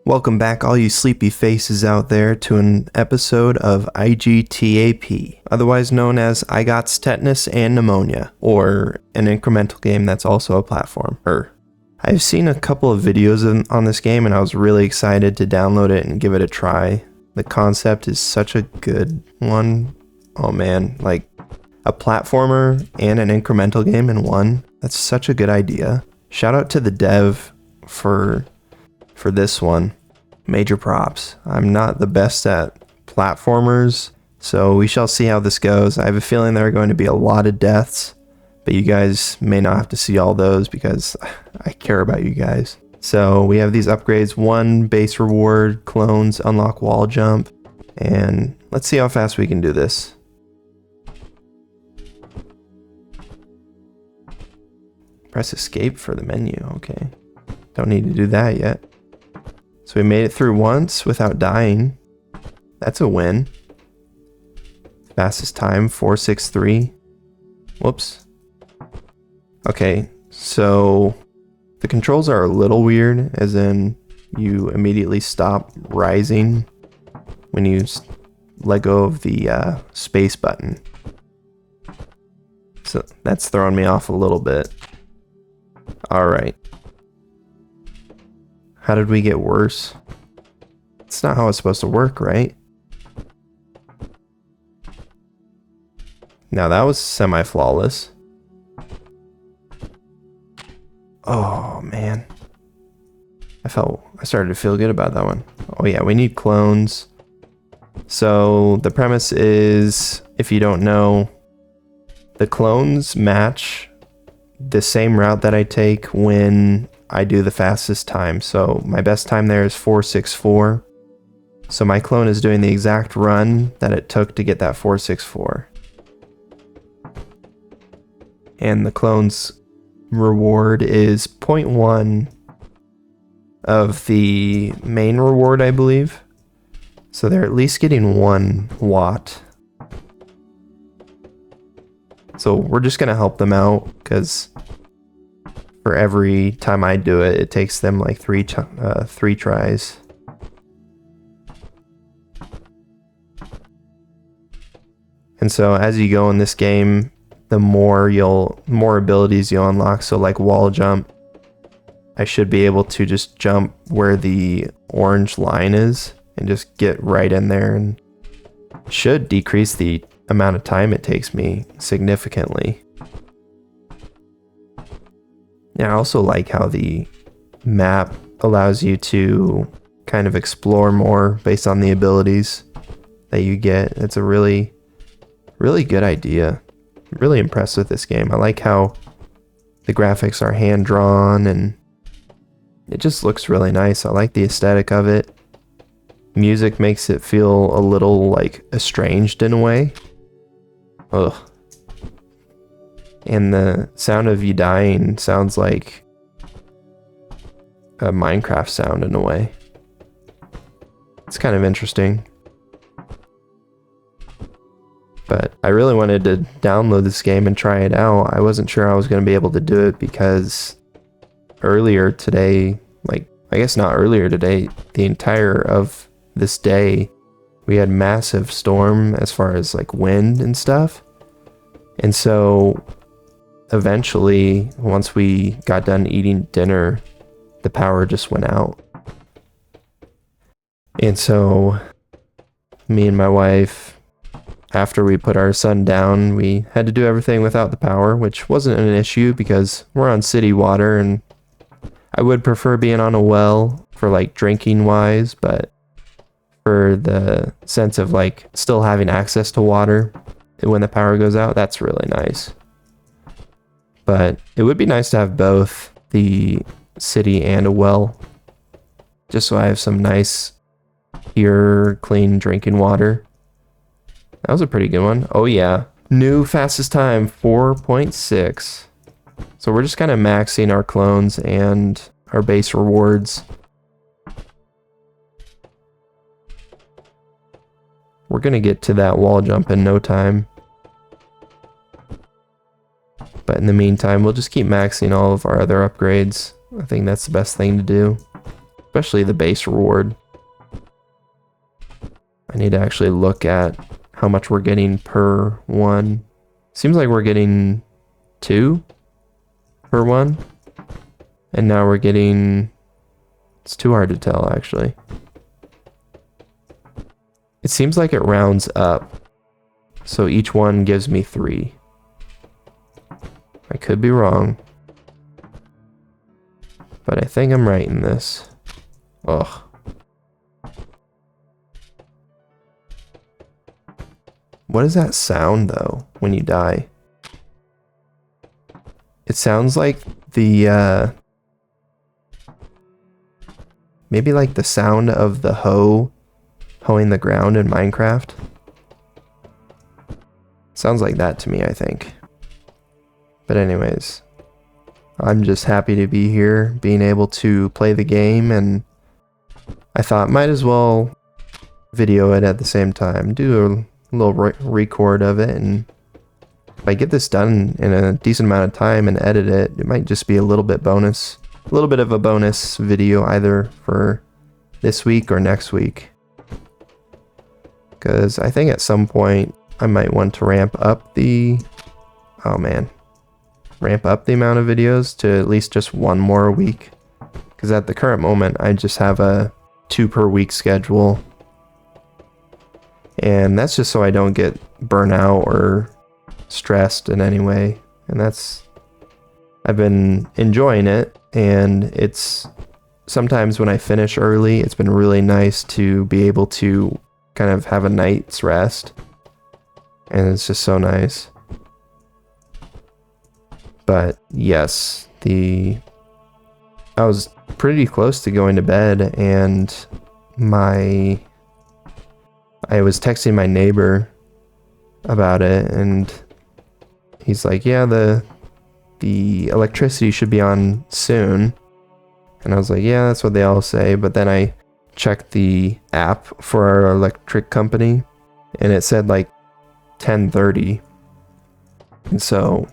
Welcome back, all you sleepy faces out there, to an episode of IGTAP, otherwise known as I Gots Tetanus and Pneumonia, or an incremental game that's also a platformer. I've seen a couple of videos on this game and I was really excited to download it and give it a try. The concept is such a good one. Oh man, like a platformer and an incremental game in one. That's such a good idea. Shout out to the dev for this one. Major props. I'm not the best at platformers, so we shall see how this goes. I have a feeling there are going to be a lot of deaths, but you guys may not have to see all those because I care about you guys. So we have these upgrades: 1 base reward, clones, unlock wall jump, and let's see how fast we can do this. Press escape for the menu. Okay, don't need to do that yet. So we made it through once without dying. That's a win. Fastest time, 4:63. Whoops. Okay, so the controls are a little weird, as in you immediately stop rising when you let go of the space button. So that's throwing me off a little bit. Alright. How did we get worse? It's not how it's supposed to work, right? Now that was semi-flawless. Oh man. I started to feel good about that one. Oh yeah, we need clones. So the premise is, if you don't know, the clones match the same route that I take when I do the fastest time. So my best time there is 4:64. So my clone is doing the exact run that it took to get that 4:64. And the clone's reward is 0.1 of the main reward, I believe. So they're at least getting 1 watt. So we're just gonna help them out, because for every time I do it, it takes them like three tries. And so as you go in this game, the more abilities you'll unlock. So like wall jump, I should be able to just jump where the orange line is and just get right in there, and should decrease the amount of time it takes me significantly. Yeah, I also like how the map allows you to kind of explore more based on the abilities that you get. It's a really, really good idea. I'm really impressed with this game. I like how the graphics are hand-drawn and it just looks really nice. I like the aesthetic of it. Music makes it feel a little like estranged in a way. Ugh. And the sound of you dying sounds like a Minecraft sound in a way. It's kind of interesting. But I really wanted to download this game and try it out. I wasn't sure I was going to be able to do it because earlier today, like, I guess not earlier today, the entire of this day, we had massive storm as far as like wind and stuff. And so eventually, once we got done eating dinner, the power just went out. And so me and my wife, after we put our son down, we had to do everything without the power, which wasn't an issue because we're on city water, and I would prefer being on a well for like drinking wise, but for the sense of like still having access to water when the power goes out, that's really nice. But it would be nice to have both the city and a well, just so I have some nice, pure, clean drinking water. That was a pretty good one. Oh yeah. New fastest time, 4.6. So we're just kind of maxing our clones and our base rewards. We're going to get to that wall jump in no time. But in the meantime, we'll just keep maxing all of our other upgrades. I think that's the best thing to do. especially the base reward. I need to actually look at how much we're getting per one. Seems like we're getting 2 per one. And now we're getting... It's too hard to tell, actually. It seems like it rounds up. So each one gives me 3. I could be wrong. But I think I'm right in this. Ugh. What is that sound, though, when you die? It sounds like the, maybe like the sound of the hoeing the ground in Minecraft. Sounds like that to me, I think. But anyways, I'm just happy to be here, being able to play the game, and I thought might as well video it at the same time, do a little record of it, and if I get this done in a decent amount of time and edit it, it might just be a little bit of a bonus video either for this week or next week. Because I think at some point I might want to ramp up the amount of videos to at least just one more a week. Because at the current moment I just have a 2 per week schedule. And that's just so I don't get burnout or stressed in any way. And I've been enjoying it, and it's sometimes when I finish early, it's been really nice to be able to kind of have a night's rest. And it's just so nice. But yes, I was pretty close to going to bed, and I was texting my neighbor about it, and he's like, yeah, the electricity should be on soon. And I was like, yeah, that's what they all say. But then I checked the app for our electric company, and it said like 10:30. And so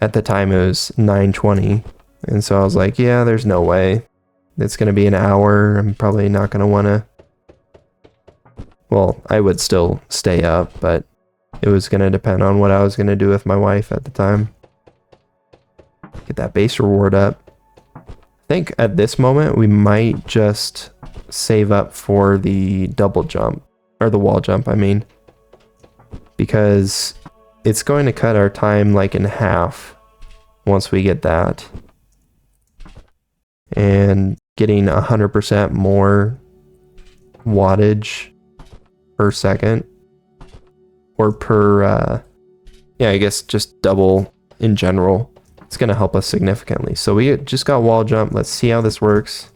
at the time it was 9:20. And so I was like, yeah, there's no way. It's going to be an hour. I'm probably not going to want to... Well, I would still stay up, but it was going to depend on what I was going to do with my wife at the time. Get that base reward up. I think at this moment we might just save up for the double jump, or the wall jump, I mean. Because it's going to cut our time like in half once we get that. And getting 100% more wattage per second, or per I guess just double in general, it's gonna help us significantly. So we just got wall jump. Let's see how this works.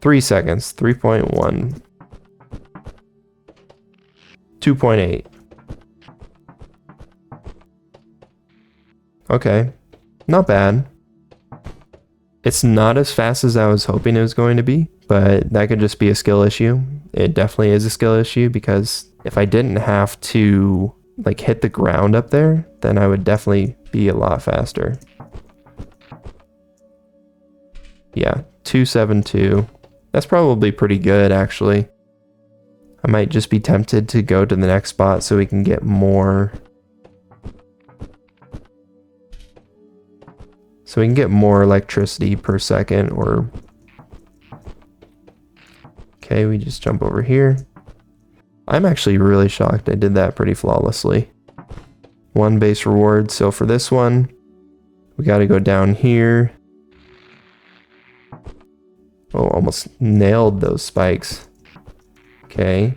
3 seconds, 3.1, 2.8. Okay, not bad. It's not as fast as I was hoping it was going to be, but that could just be a skill issue. It definitely is a skill issue, because if I didn't have to like hit the ground up there, then I would definitely be a lot faster. Yeah, 272. That's probably pretty good, actually. I might just be tempted to go to the next spot so we can get more. So we can get more electricity per second, or... Okay, we just jump over here. I'm actually really shocked I did that pretty flawlessly. 1 base reward. So for this one, we got to go down here. Oh, almost nailed those spikes. Okay.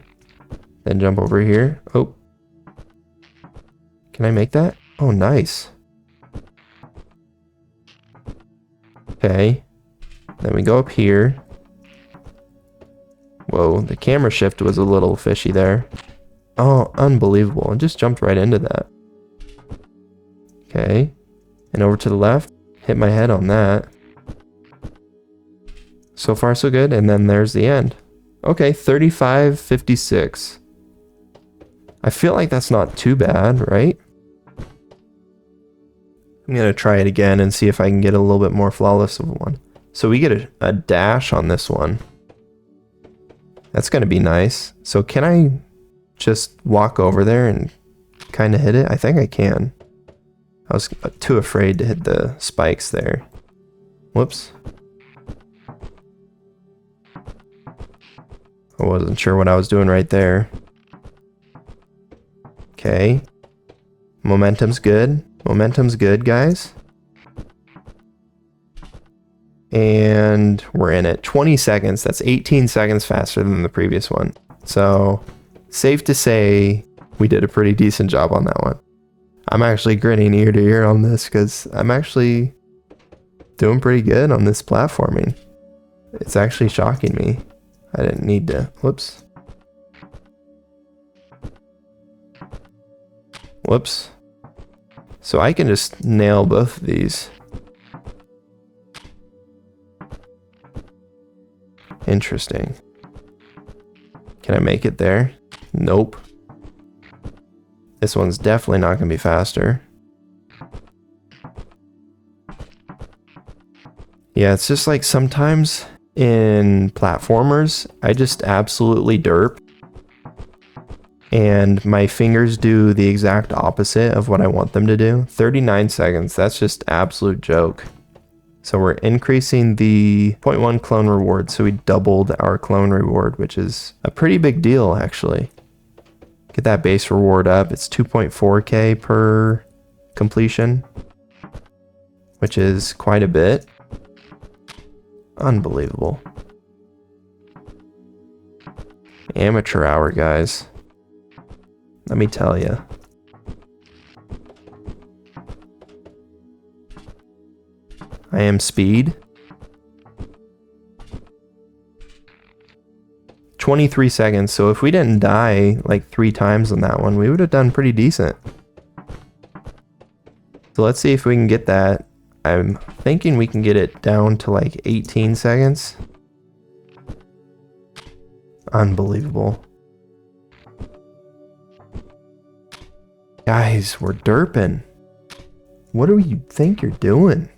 Then jump over here. Oh. Can I make that? Oh, nice. Okay. Then we go up here. Whoa, the camera shift was a little fishy there. Oh, unbelievable. I just jumped right into that. Okay. And over to the left. Hit my head on that. So far, so good. And then there's the end. Okay, 35.56. I feel like that's not too bad, right? I'm gonna try it again and see if I can get a little bit more flawless of one. So we get a dash on this one. That's gonna be nice. So can I just walk over there and kind of hit it? I think I can. I was too afraid to hit the spikes there. Whoops. I wasn't sure what I was doing right there. Okay. Momentum's good. Momentum's good, guys. And we're in it. 20 seconds. That's 18 seconds faster than the previous one. So, safe to say we did a pretty decent job on that one. I'm actually grinning ear to ear on this because I'm actually doing pretty good on this platforming. It's actually shocking me. I didn't need to. Whoops. Whoops. So I can just nail both of these. Interesting. Can I make it there? Nope. This one's definitely not going to be faster. Yeah, it's just like sometimes in platformers, I just absolutely derp. And my fingers do the exact opposite of what I want them to do. 39 seconds, that's just absolute joke. So we're increasing the 0.1 clone reward, so we doubled our clone reward, which is a pretty big deal actually. Get that base reward up, it's 2.4k per completion, which is quite a bit. Unbelievable. Amateur hour, guys. Let me tell you. I am speed. 23 seconds, so if we didn't die like 3 times on that one, we would have done pretty decent. So let's see if we can get that. I'm thinking we can get it down to like 18 seconds. Unbelievable. Guys, we're derping. What do you think you're doing?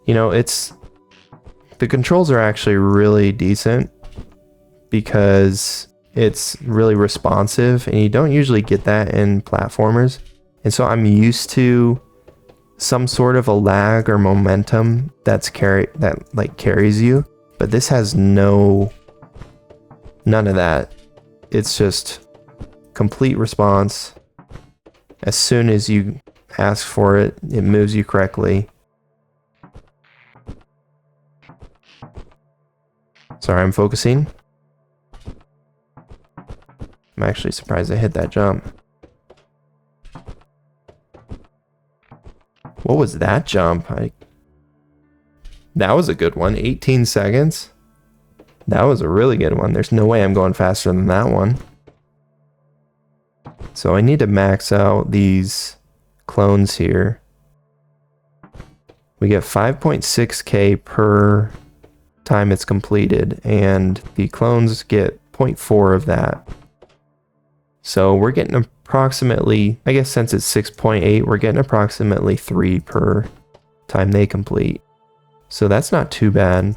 You know, the controls are actually really decent because it's really responsive and you don't usually get that in platformers. And so I'm used to some sort of a lag or momentum that carries you, but this has none of that. It's just complete response. As soon as you ask for it, it moves you correctly. Sorry, I'm focusing. I'm actually surprised I hit that jump. What was that jump? That was a good one. 18 seconds. That was a really good one. There's no way I'm going faster than that one. So I need to max out these clones here. We get 5.6k per time it's completed, and the clones get 0.4 of that. So we're getting approximately, I guess since it's 6.8, we're getting approximately 3 per time they complete. So that's not too bad.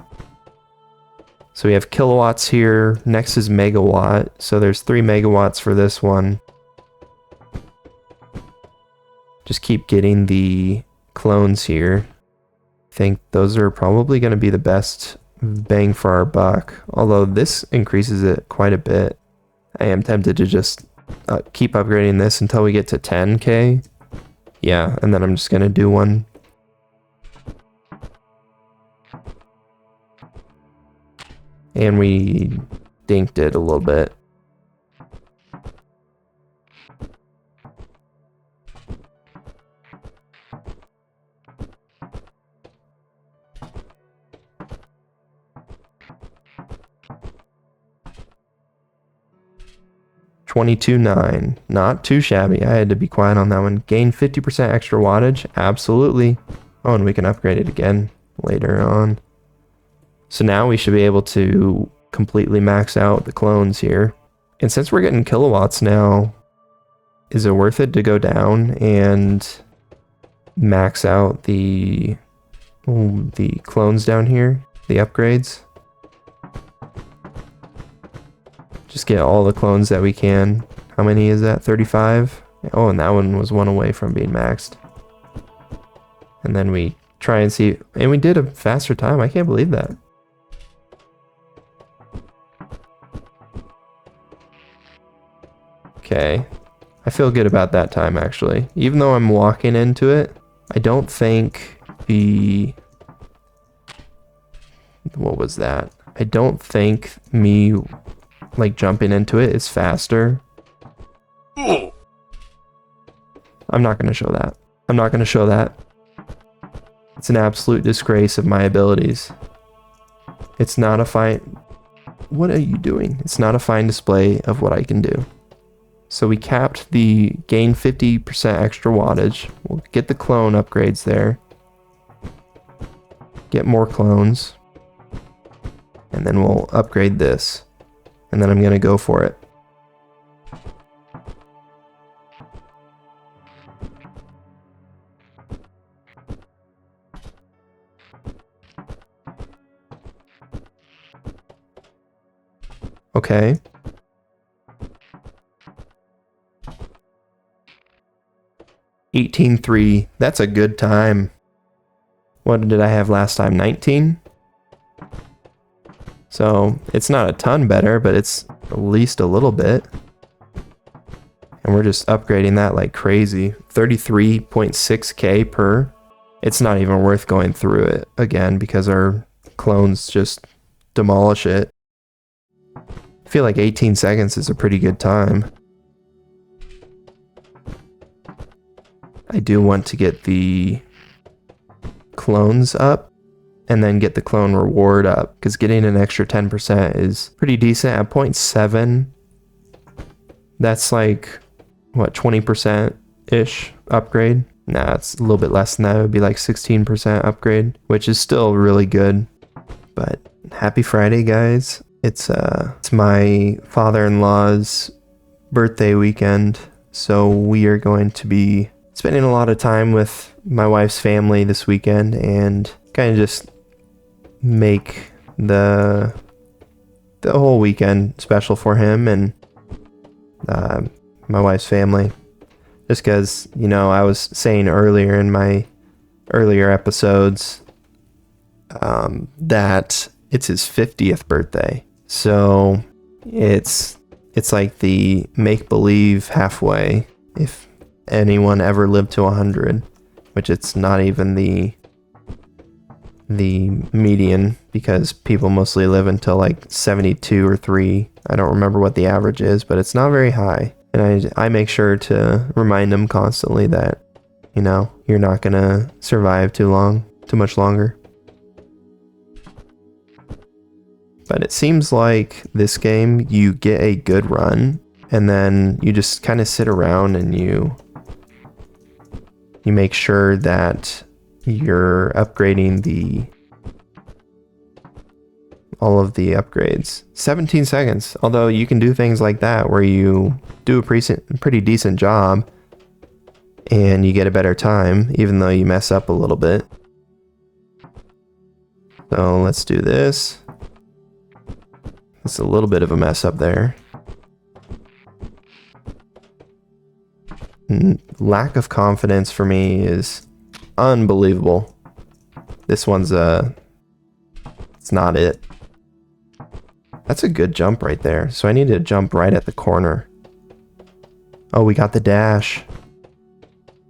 So we have kilowatts here. Next is megawatt. So there's 3 megawatts for this one. Just keep getting the clones here. I think those are probably going to be the best bang for our buck. Although this increases it quite a bit. I am tempted to just keep upgrading this until we get to 10k. Yeah, and then I'm just going to do one. And we dinked it a little bit. $22.9, not too shabby. I had to be quiet on that one. Gain 50% extra wattage, absolutely. Oh, and we can upgrade it again later on. So now we should be able to completely max out the clones here. And since we're getting kilowatts now, is it worth it to go down and max out the clones down here, the upgrades? Just get all the clones that we can. How many is that? 35? Oh, and that one was one away from being maxed. And then we try and see, and we did a faster time. I can't believe that. Okay. I feel good about that time, actually. Even though I'm walking into it, I don't think the... What was that? I don't think me, like, jumping into it is faster. I'm not going to show that. I'm not going to show that. It's an absolute disgrace of my abilities. It's not a fine... What are you doing? It's not a fine display of what I can do. So we capped the gain 50% extra wattage. We'll get the clone upgrades there. Get more clones. And then we'll upgrade this. And then I'm going to go for it. Okay. 18.3. That's a good time. What did I have last time? 19? So it's not a ton better, but it's at least a little bit. And we're just upgrading that like crazy. 33.6k per. It's not even worth going through it again because our clones just demolish it. I feel like 18 seconds is a pretty good time. I do want to get the clones up and then get the clone reward up because getting an extra 10% is pretty decent. At 0.7, that's like, what, 20%-ish upgrade? Nah, it's a little bit less than that. It would be like 16% upgrade, which is still really good. But happy Friday, guys. It's my father-in-law's birthday weekend, so we are going to be spending a lot of time with my wife's family this weekend and kind of just make the whole weekend special for him and my wife's family. Just because, you know, I was saying earlier in my earlier episodes that it's his 50th birthday. So it's like the make-believe halfway, if anyone ever lived to 100, which it's not even the median because people mostly live until like 72 or 3. I don't remember what the average is, but it's not very high. And I make sure to remind them constantly that, you know, you're not gonna survive too much longer. But it seems like this game, you get a good run and then you just kind of sit around and you make sure that you're upgrading all of the upgrades. 17 seconds, although you can do things like that where you do a pretty decent job and you get a better time, even though you mess up a little bit. So let's do this. It's a little bit of a mess up there. Lack of confidence for me is unbelievable. This one's it's not it. That's a good jump right there. So I need to jump right at the corner. Oh, we got the dash.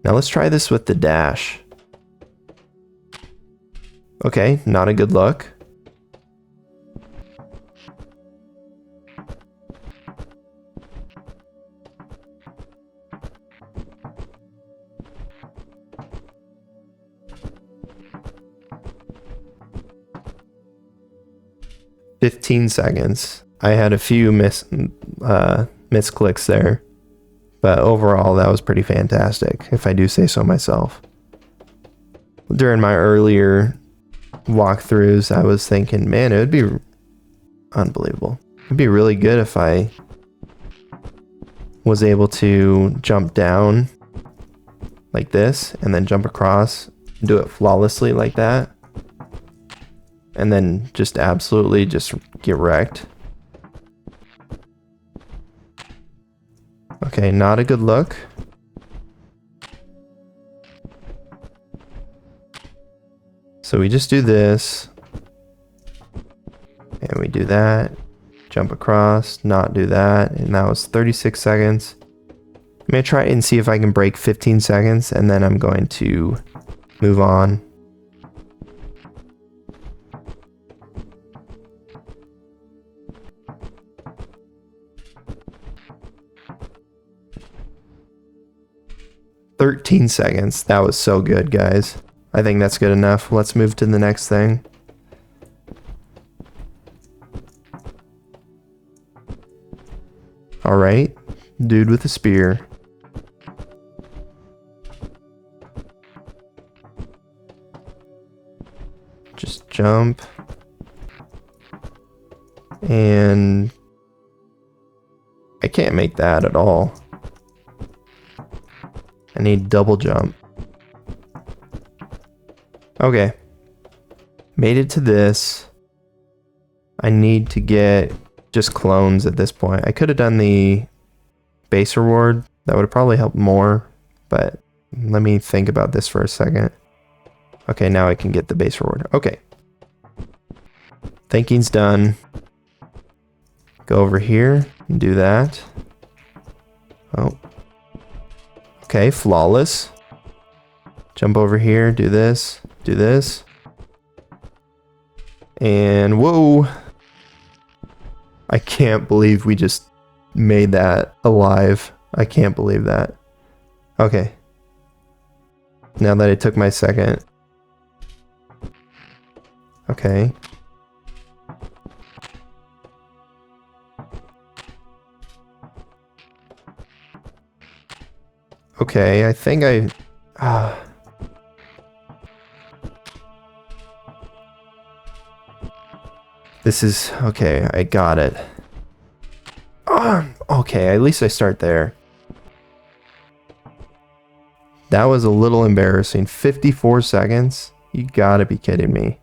Now let's try this with the dash. Okay, not a good look. $15 seconds. I had a few misclicks there, but overall that was pretty fantastic, if I do say so myself. During my earlier walkthroughs, I was thinking, man, it would be unbelievable. It'd be really good if I was able to jump down like this and then jump across, do it flawlessly like that, and then just absolutely just get wrecked. Okay, not a good look. So we just do this, and we do that, jump across, not do that, and that was 36 seconds. I'm going to try and see if I can break 15 seconds, and then I'm going to move on. "13 seconds. That was so good, guys. I think that's good enough. Let's move to the next thing. All right, dude with a spear. Just jump. And I can't make that at all. I need double jump. Okay. Made it to this. I need to get just clones at this point. I could have done the base reward. That would have probably helped more, but let me think about this for a second. Okay, now I can get the base reward. Okay. Thinking's done. Go over here and do that. Oh. Okay, flawless. Jump over here, do this, do this. And whoa. I can't believe we just made that alive. I can't believe that. Okay. Now that I took my second. Okay. Okay, I think this is okay, I got it. Okay, at least I start there. That was a little embarrassing. 54 seconds? You gotta be kidding me.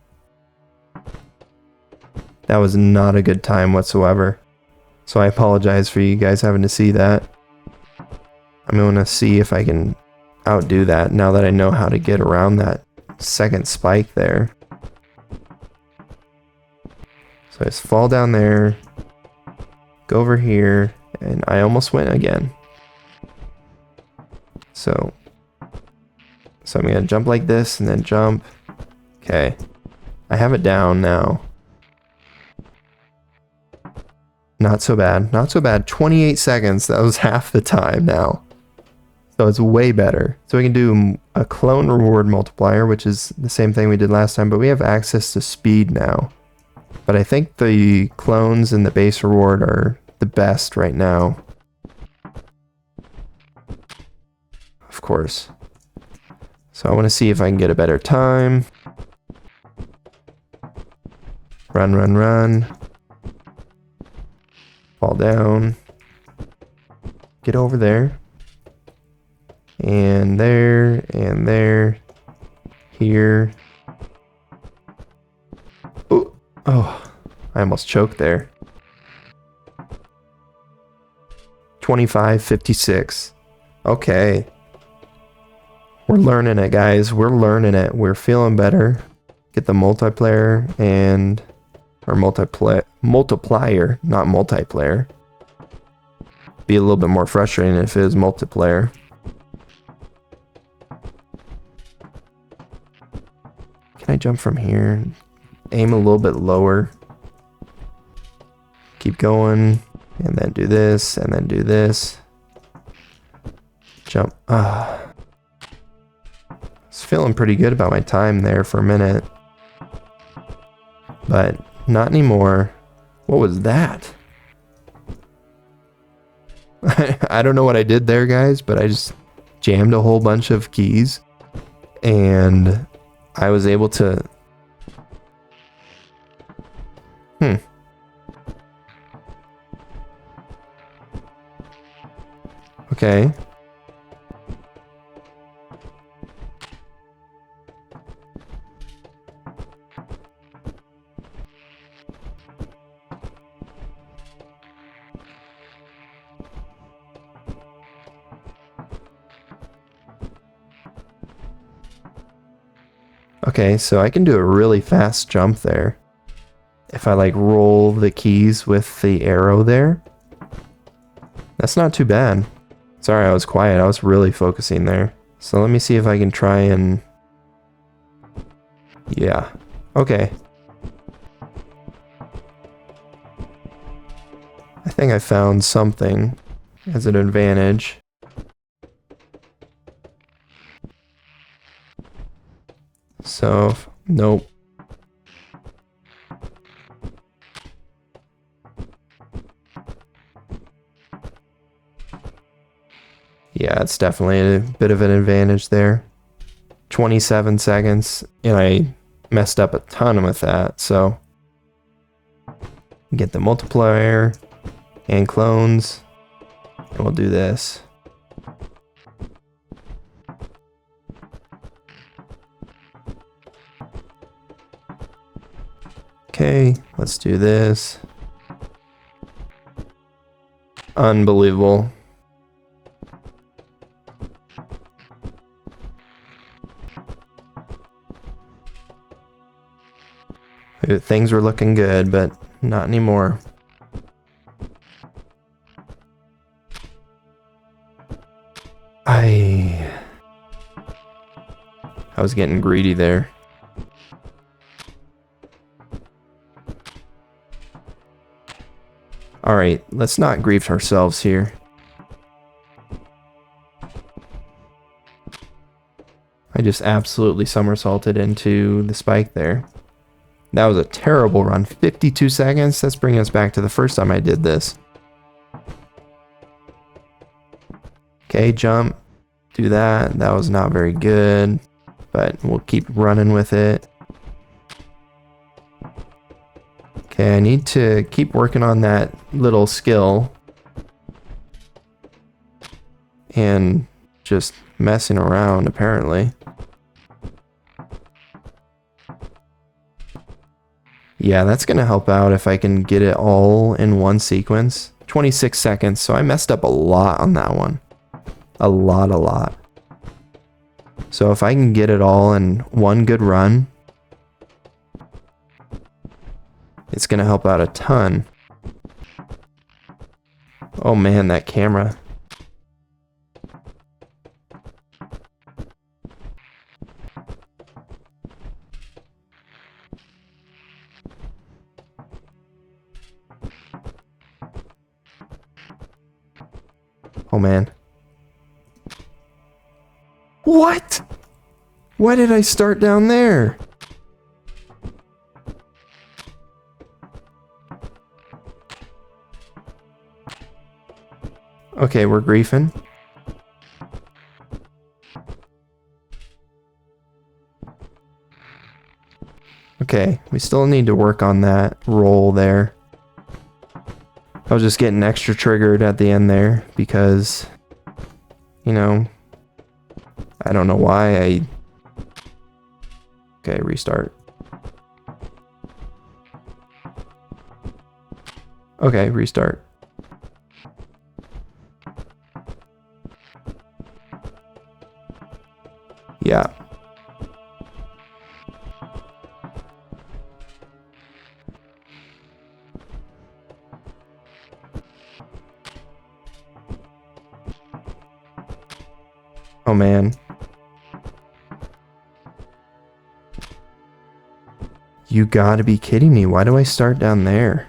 That was not a good time whatsoever. So I apologize for you guys having to see that. I'm going to see if I can outdo that now that I know how to get around that second spike there. So I just fall down there, go over here, and I almost went again. So I'm going to jump like this and then jump. Okay. I have it down now. Not so bad. Not so bad. 28 seconds. That was half the time now. So it's way better. So we can do a clone reward multiplier, which is the same thing we did last time, but we have access to speed now. But I think the clones and the base reward are the best right now. Of course. So I want to see if I can get a better time. Run, run, run. Fall down. Get over there. And there, and there. Here. Ooh. Oh, I almost choked there. 25:56. Okay. We're learning it, guys. We're learning it. We're feeling better. Get the multiplayer and... or multiplier, not multiplayer. Be a little bit more frustrating if it was multiplayer. Can I jump from here? Aim a little bit lower. Keep going. And then do this. And then do this. Jump. I was feeling pretty good about my time there for a minute. But not anymore. What was that? I don't know what I did there, guys, but I just jammed a whole bunch of keys. And I was able to... Okay. Okay, so I can do a really fast jump there. If I like roll the keys with the arrow there. That's not too bad. Sorry, I was quiet. I was really focusing there. So let me see if I can try and... Yeah. Okay. I think I found something as an advantage. So, nope. Yeah, it's definitely a bit of an advantage there. 27 seconds, and I messed up a ton with that, so... Get the multiplier, and clones, and we'll do this. Okay, let's do this. Unbelievable. Things were looking good, but not anymore. I was getting greedy there. Alright, let's not grief ourselves here. I just absolutely somersaulted into the spike there. That was a terrible run. 52 seconds? That's bringing us back to the first time I did this. Okay, jump. Do that. That was not very good, but we'll keep running with it. Okay, I need to keep working on that little skill. And just messing around, apparently. Yeah, that's going to help out if I can get it all in one sequence. 26 seconds, so I messed up a lot on that one. A lot. So if I can get it all in one good run, it's going to help out a ton. Oh man, that camera. Oh man. What? Why did I start down there? Okay, we're griefing. Okay, we still need to work on that roll there. I was just getting extra triggered at the end there because, you know, I don't know why I... Okay, restart. Okay, restart. Yeah. Oh man. You gotta be kidding me. Why do I start down there?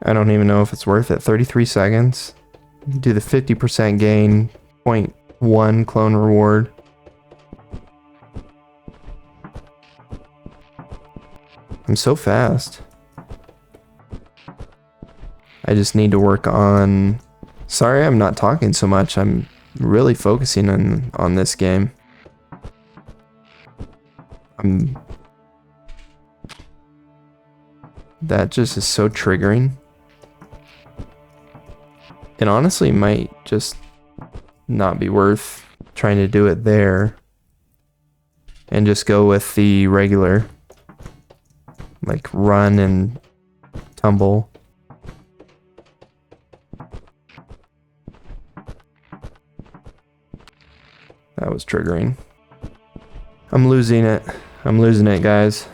I don't even know if it's worth it. 33 seconds. Do the 50% gain. 0.1 clone reward. I'm so fast. I just need to work on... Sorry I'm not talking so much. I'm really focusing on this game. That just is so triggering. And honestly, might just not be worth trying to do it there. And just go with the regular. Like run and tumble. That was triggering. I'm losing it. I'm losing it, guys.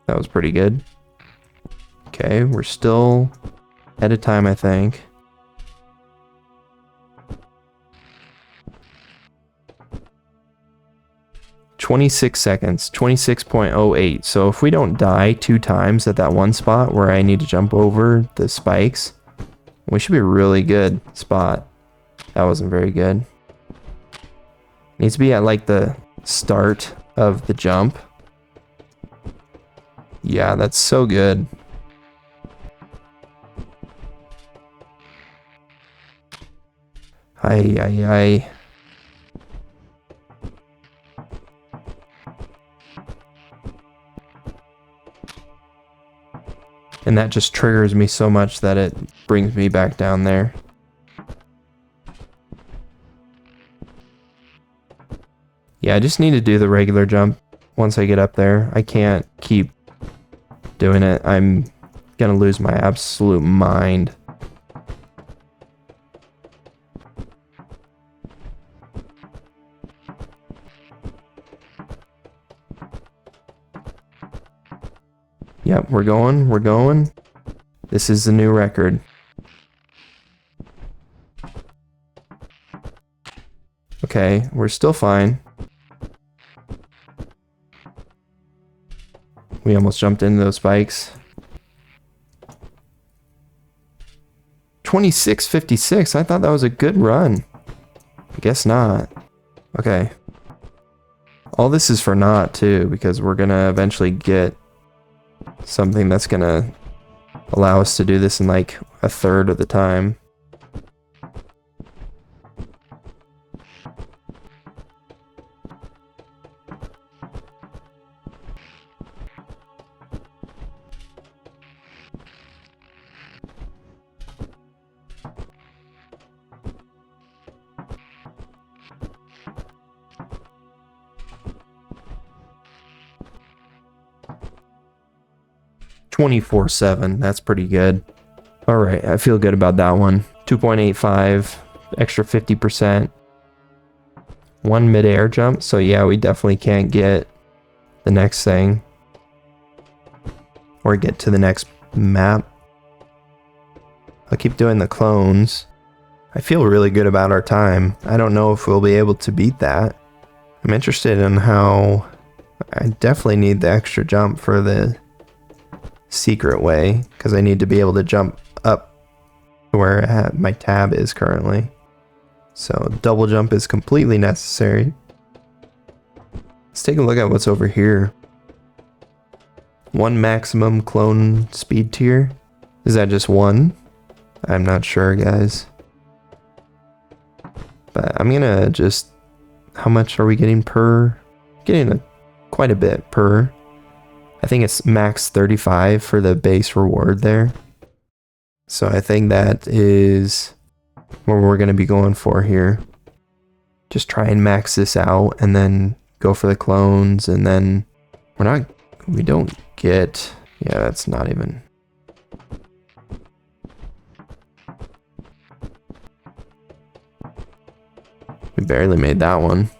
That was pretty good. Okay, we're still ahead of time, I think. "26 seconds, 26.08. So if we don't die 2 times at that one spot where I need to jump over the spikes, we should be a really good spot. That wasn't very good. Needs to be at like the start of the jump. Yeah, that's so good. Ay, ay, ay. And that just triggers me so much that it brings me back down there. Yeah, I just need to do the regular jump once I get up there. I can't keep doing it. I'm gonna lose my absolute mind. Yep, we're going, we're going. This is the new record. Okay, we're still fine. We almost jumped into those spikes. 26:56. I thought that was a good run. I guess not. Okay. All this is for naught too, because we're gonna eventually get something that's gonna allow us to do this in like a third of the time. "24/7, that's pretty good. Alright, I feel good about that one. 2.85, extra 50%. 1 mid-air jump, so yeah, we definitely can't get the next thing. Or get to the next map. I'll keep doing the clones. I feel really good about our time. I don't know if we'll be able to beat that. I'm interested in how... I definitely need the extra jump for the secret way, because I need to be able to jump up to where my tab is currently. So double jump is completely necessary. Let's take a look at what's over here. 1 maximum clone speed tier. Is that just 1? I'm not sure, guys. But I'm gonna just... How much are we getting per? Getting quite a bit per. I think it's max 35 for the base reward there. So I think that is what we're going to be going for here. Just try and max this out and then go for the clones, and then we don't get, yeah, that's not even. We barely made that one.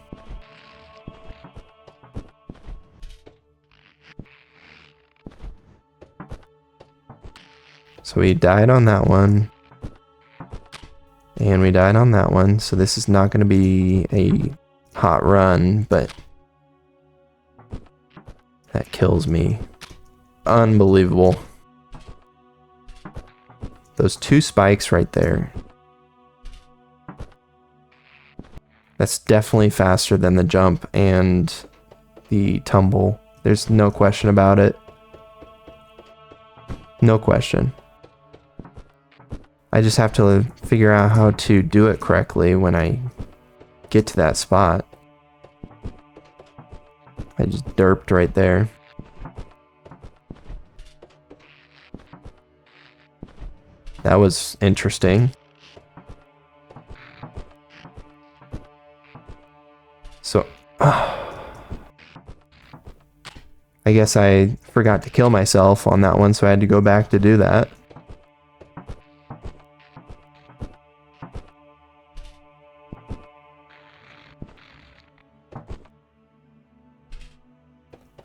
So we died on that one. And we died on that one. So this is not going to be a hot run, but that kills me. Unbelievable. Those 2 spikes right there. That's definitely faster than the jump and the tumble. There's no question about it. No question. I just have to figure out how to do it correctly when I get to that spot. I just derped right there. That was interesting. So, I guess I forgot to kill myself on that one, so I had to go back to do that.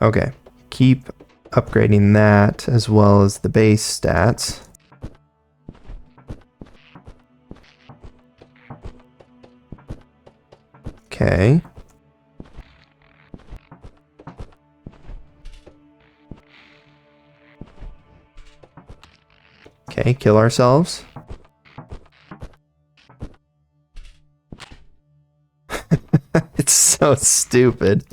Okay, keep upgrading that as well as the base stats. Okay. Okay, kill ourselves. It's so stupid.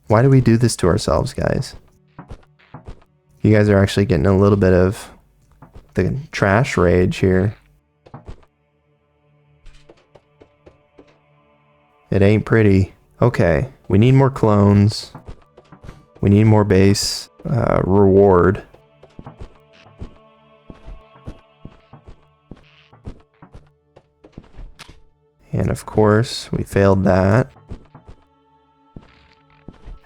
Why do we do this to ourselves, guys? You guys are actually getting a little bit of the trash rage here. It ain't pretty. Okay, we need more clones. We need more base reward. And of course, we failed that.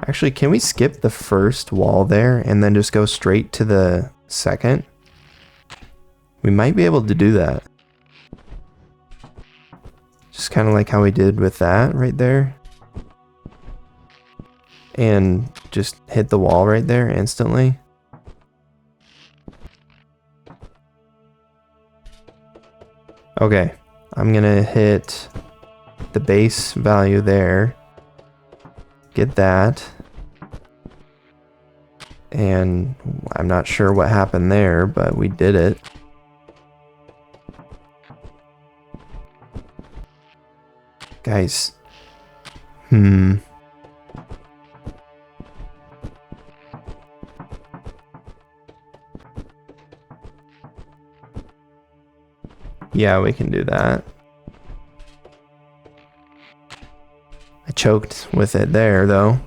Actually, can we skip the first wall there and then just go straight to the second? We might be able to do that. Just kind of like how we did with that right there. And just hit the wall right there instantly. Okay, I'm gonna hit the base value there. Get that. And I'm not sure what happened there, but we did it. Guys. Yeah, we can do that. I choked with it there, though.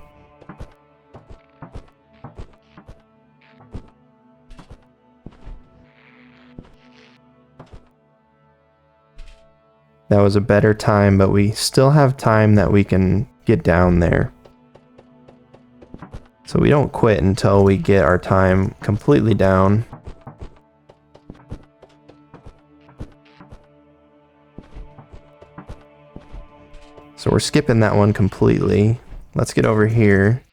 That was a better time, but we still have time that we can get down there. So we don't quit until we get our time completely down. So we're skipping that one completely. Let's get over here.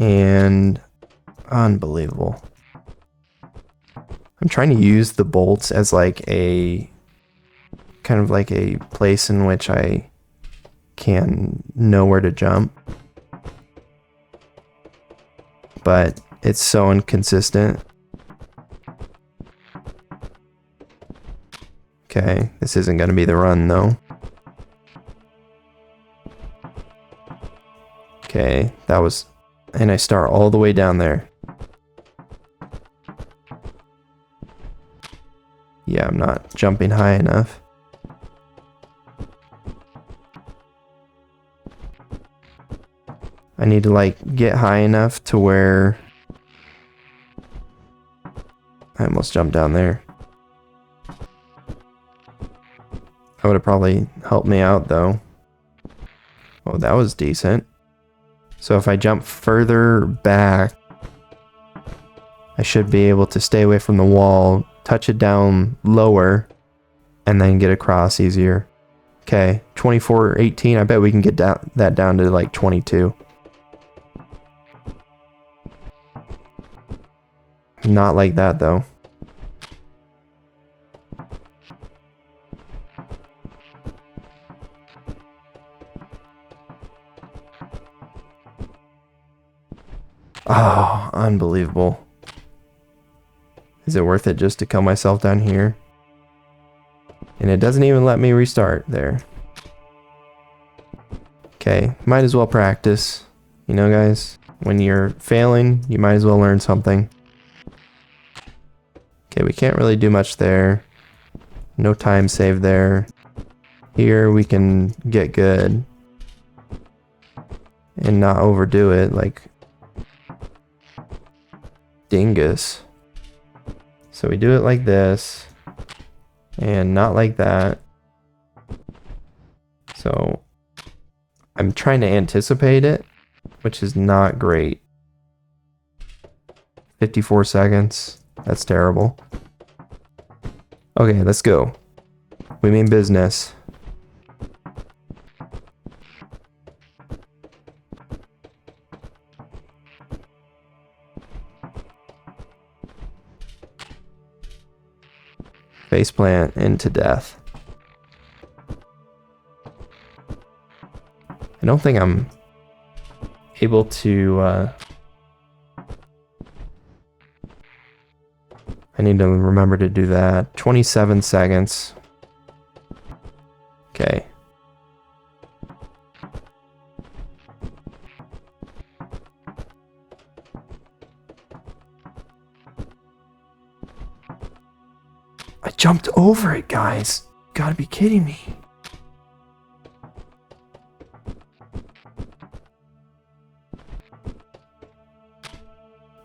And unbelievable. I'm trying to use the bolts as like a kind of like a place in which I can know where to jump. But it's so inconsistent. Okay, this isn't going to be the run though. Okay, that was... And I start all the way down there. Yeah, I'm not jumping high enough. I need to like get high enough to where I almost jumped down there. That would have probably helped me out though. Oh, that was decent. So if I jump further back, I should be able to stay away from the wall, touch it down lower, and then get across easier. Okay, 24:18. I bet we can get that down to like 22. Not like that though. Oh, unbelievable. Is it worth it just to kill myself down here? And it doesn't even let me restart there. Okay, might as well practice. You know, guys, when you're failing, you might as well learn something. Okay, we can't really do much there. No time save there. Here we can get good. And not overdo it, like... dingus. So we do it like this. And not like that. So I'm trying to anticipate it, which is not great. 54 seconds. That's terrible. Okay, let's go. We mean business. Faceplant into death. I don't think I'm able to, I need to remember to do that. 27 seconds. Okay. I jumped over it, guys. You gotta be kidding me.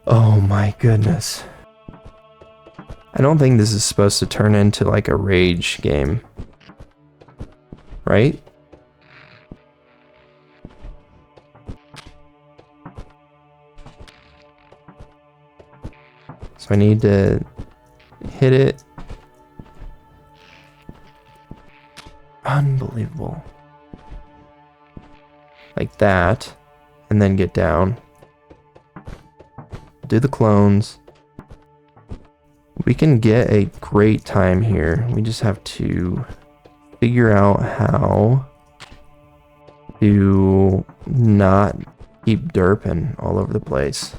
Oh my goodness. I don't think this is supposed to turn into like a rage game. Right? So I need to hit it. Unbelievable. Like that. And then get down. Do the clones. We can get a great time here. We just have to figure out how to not keep derping all over the place.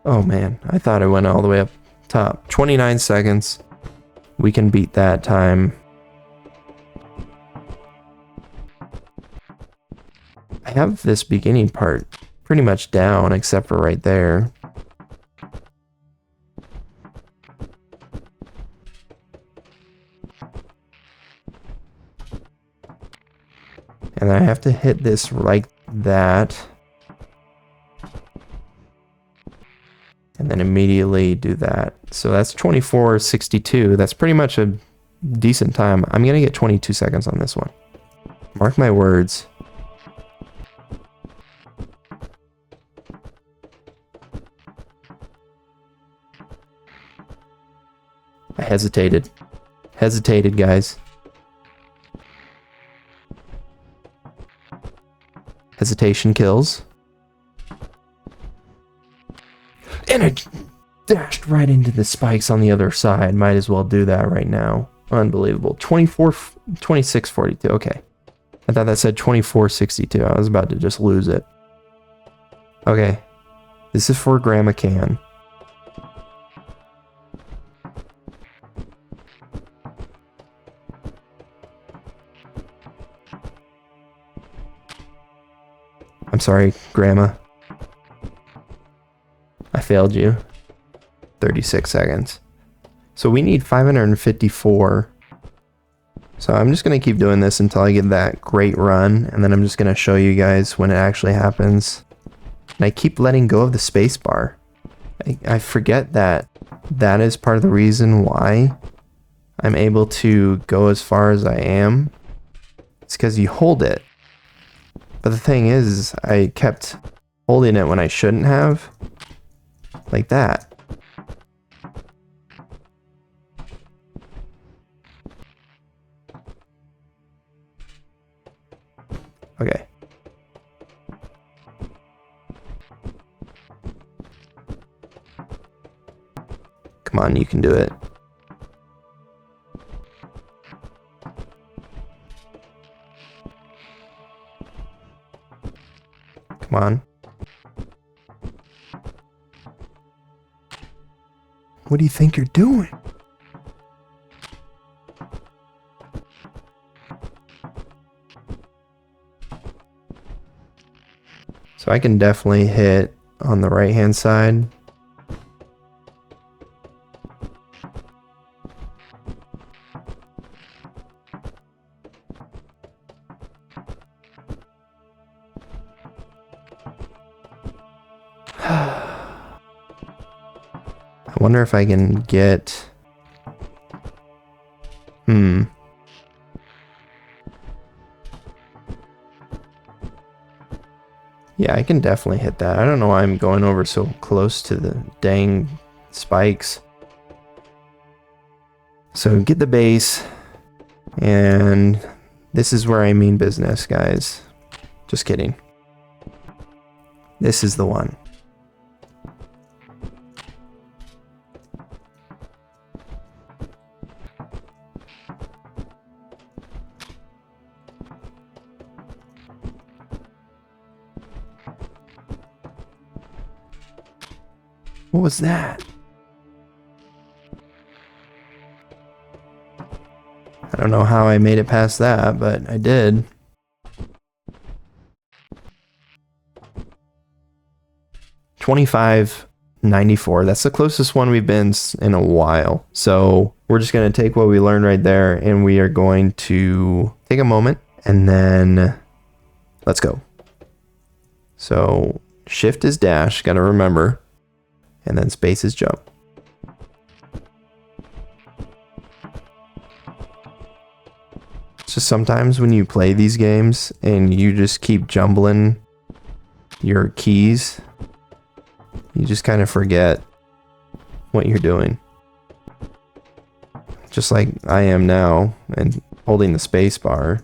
Oh man, I thought I went all the way up top. 29 seconds. We can beat that time. I have this beginning part pretty much down, except for right there. And I have to hit this like that. And then immediately do that. So that's 24:62. That's pretty much a decent time. I'm going to get 22 seconds on this one. Mark my words. I hesitated. Hesitated, guys. Hesitation kills. And I dashed right into the spikes on the other side. Might as well do that right now. Unbelievable. 26:42. Okay. I thought that said 24:62. I was about to just lose it. Okay. This is for Grandma Can. I'm sorry, Grandma. I failed you. 36 seconds. So we need 554. So I'm just going to keep doing this until I get that great run. And then I'm just going to show you guys when it actually happens. And I keep letting go of the space bar. I forget that that is part of the reason why I'm able to go as far as I am. It's because you hold it. But the thing is, I kept holding it when I shouldn't have. Like that. Okay. Come on, you can do it. Come on. What do you think you're doing? So I can definitely hit on the right hand side. wonder if I can get... Yeah, I can definitely hit that. I don't know why I'm going over so close to the dang spikes. So get the base, and this is where I mean business, guys. Just kidding. This is the one. What was that? I don't know how I made it past that, but I did. $25.94. That's the closest one we've been in a while. So we're just going to take what we learned right there, and we are going to take a moment, and then let's go. So shift is dash, got to remember, and then space is jump. So sometimes when you play these games and you just keep jumbling your keys, you just kind of forget what you're doing. Just like I am now, and holding the space bar.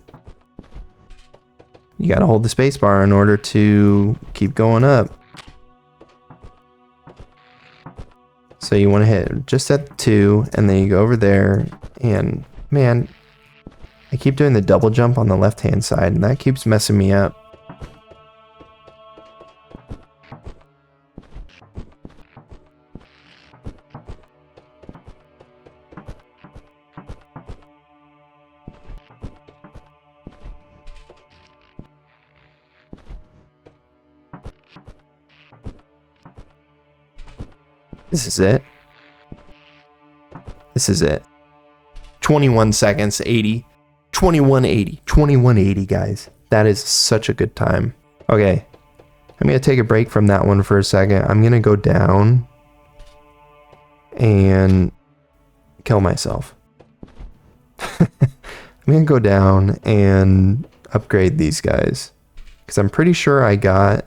You gotta hold the space bar in order to keep going up. So you want to hit just at 2, and then you go over there, and man, I keep doing the double jump on the left hand side, and that keeps messing me up. This is it. This is it. 21 seconds, 80. 2180. 2180, guys. That is such a good time. Okay. I'm going to take a break from that one for a second. I'm going to go down and kill myself. I'm going to go down and upgrade these guys, because I'm pretty sure I got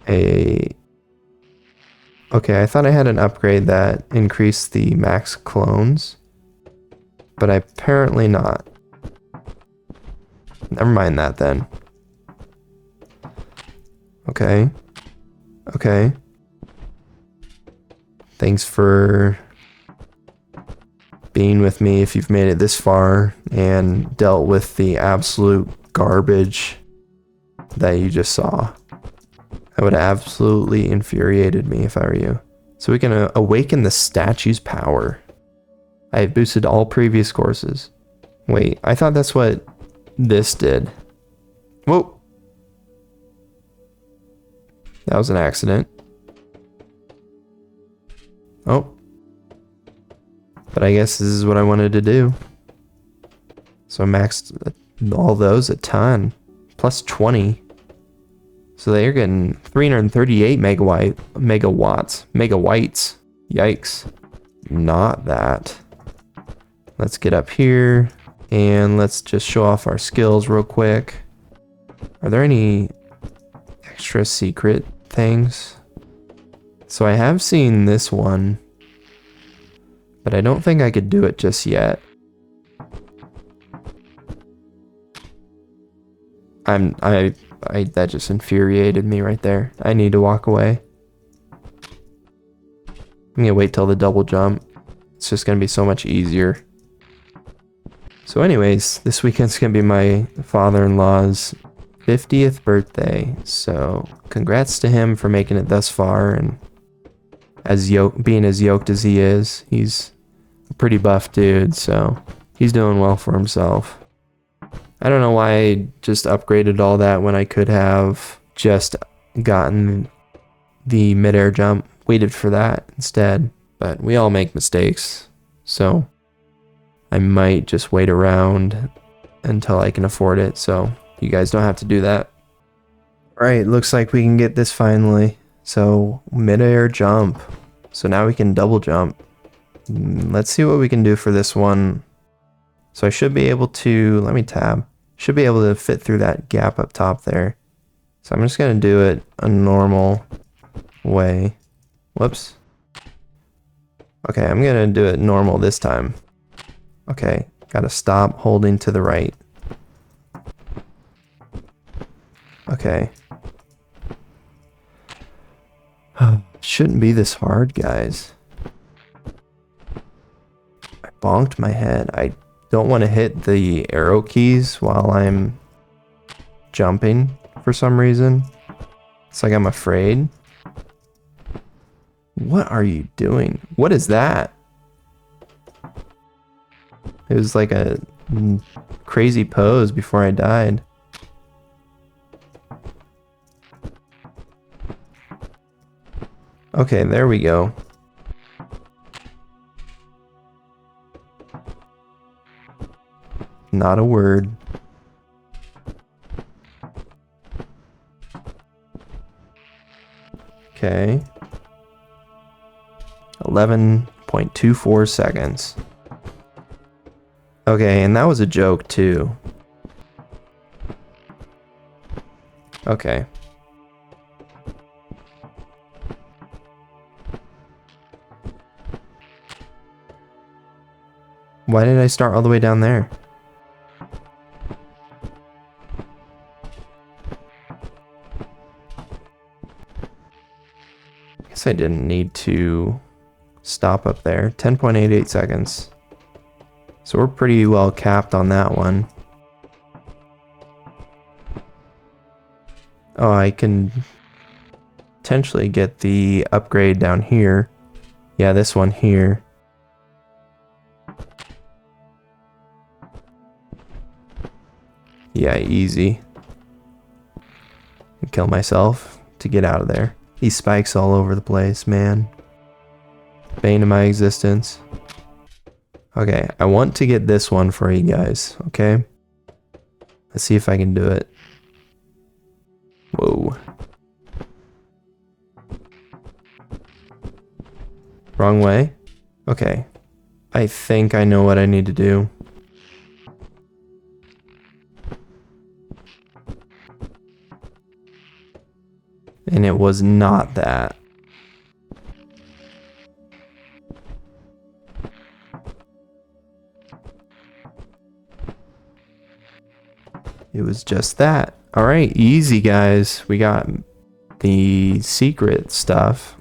a... Okay, I thought I had an upgrade that increased the max clones, but apparently not. Never mind that then. Okay. Okay. Thanks for being with me if you've made it this far and dealt with the absolute garbage that you just saw. That would have absolutely infuriated me if I were you. So we can awaken the statue's power. I have boosted all previous courses. Wait, I thought that's what this did. Whoa. That was an accident. Oh. But I guess this is what I wanted to do. So I maxed all those a ton. Plus 20. So they're getting 338 megawatts. Yikes. Not that. Let's get up here and let's just show off our skills real quick. Are there any extra secret things? So I have seen this one, but I don't think I could do it just yet. That just infuriated me right there. I need to walk away. I'm gonna wait till the double jump. It's just gonna be so much easier. So anyways, this weekend's gonna be my father-in-law's 50th birthday. So congrats to him for making it thus far, and being as yoked as he is. He's a pretty buff dude, so he's doing well for himself. I don't know why I just upgraded all that when I could have just gotten the midair jump, waited for that instead. But we all make mistakes, so I might just wait around until I can afford it, so you guys don't have to do that. Alright, looks like we can get this finally. So, midair jump. So now we can double jump. Let's see what we can do for this one. So I should be able to, let me tab. Should be able to fit through that gap up top there. So I'm just gonna do it a normal way. Whoops. Okay, I'm gonna do it normal this time. Okay, gotta stop holding to the right. Okay. Shouldn't be this hard, guys. I bonked my head. I don't want to hit the arrow keys while I'm jumping for some reason. It's like I'm afraid. What are you doing? What is that? It was like a crazy pose before I died. Okay, there we go. Not a word. Okay. 11.24 seconds. Okay, and that was a joke too. Okay. Why did I start all the way down there? Guess I didn't need to stop up there. 10.88 seconds. So we're pretty well capped on that one. Oh, I can potentially get the upgrade down here. Yeah, this one here. Yeah, easy. Kill myself to get out of there. These spikes all over the place, man. Bane of my existence. Okay, I want to get this one for you guys, okay? Let's see if I can do it. Whoa. Wrong way? Okay. I think I know what I need to do. And it was not that. It was just that. Alright, easy guys. We got the secret stuff.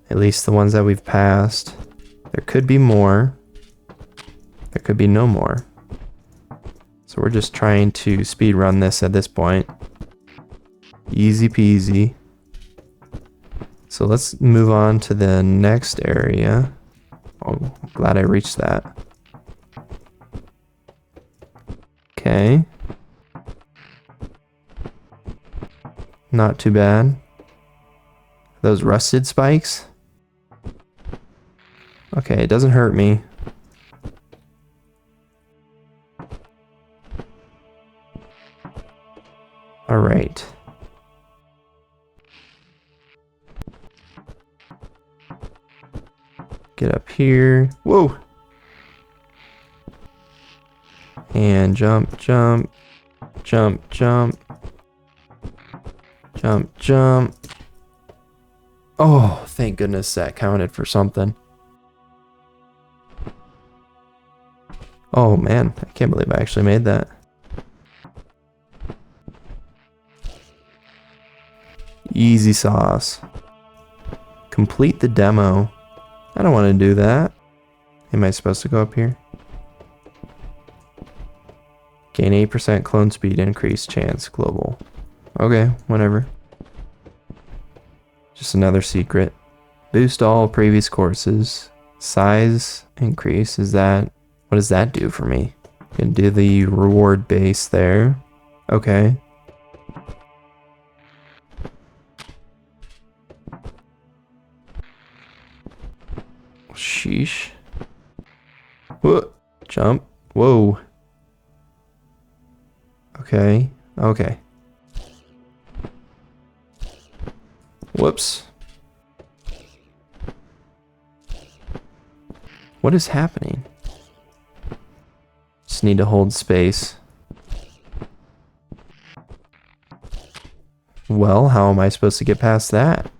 At least the ones that we've passed. There could be more. There could be no more. So we're just trying to speed run this at this point. Easy peasy. So let's move on to the next area. Oh, glad I reached that. Okay. Not too bad. Those rusted spikes? Okay, it doesn't hurt me. All right. Get up here. Whoa! And jump, jump, jump, jump, jump, jump. Oh, thank goodness that counted for something. Oh man, I can't believe I actually made that. Easy sauce. Complete the demo. I don't want to do that. Am I supposed to go up here? Gain 8% clone speed increase chance global. Okay, whatever. Just another secret. Boost all previous courses. Size increase. Is that... What does that do for me? Can do the reward base there. Okay. Sheesh. Whoa. Jump. Whoa. Okay. Okay. Whoops. What is happening? Just need to hold space. Well, how am I supposed to get past that?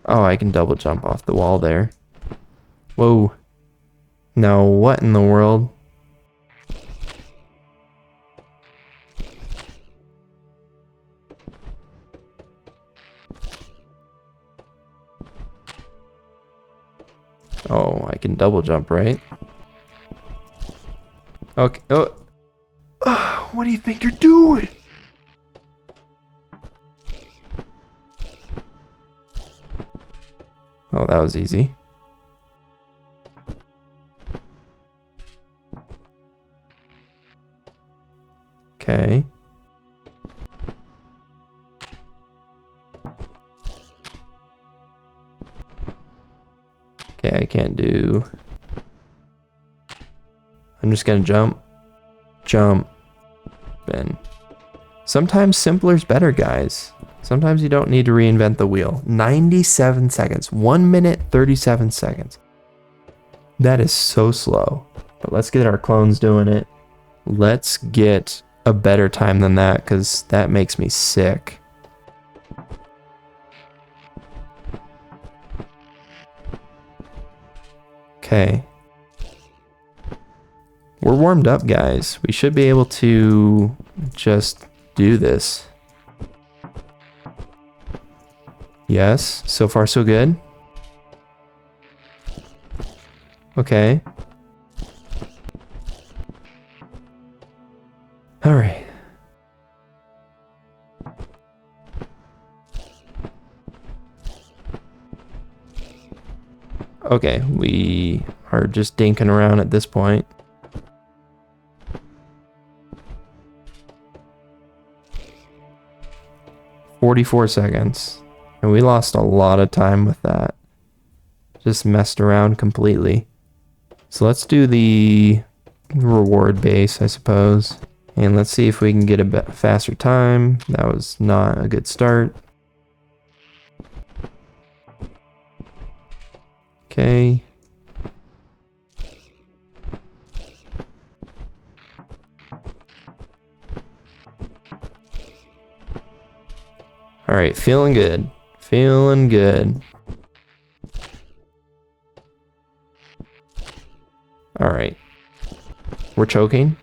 Oh, I can double jump off the wall there. Whoa. Now what in the world? Oh, I can double jump, right? Okay. Oh. What do you think you're doing? Oh, that was easy. Okay. Okay, I can't do... I'm just gonna jump. Jump. And sometimes simpler's better, guys. Sometimes you don't need to reinvent the wheel. 97 seconds. 1 minute, 37 seconds. That is so slow. But let's get our clones doing it. Let's get a better time than that, because that makes me sick. Okay. We're warmed up, guys. We should be able to just do this. Yes, so far so good. Okay. All right. Okay, we are just dinking around at this point. "44 seconds. And we lost a lot of time with that. Just messed around completely. So let's do the reward base, I suppose. And let's see if we can get a bit faster time. That was not a good start. Okay. All right, feeling good. Feeling good. All right. We're choking.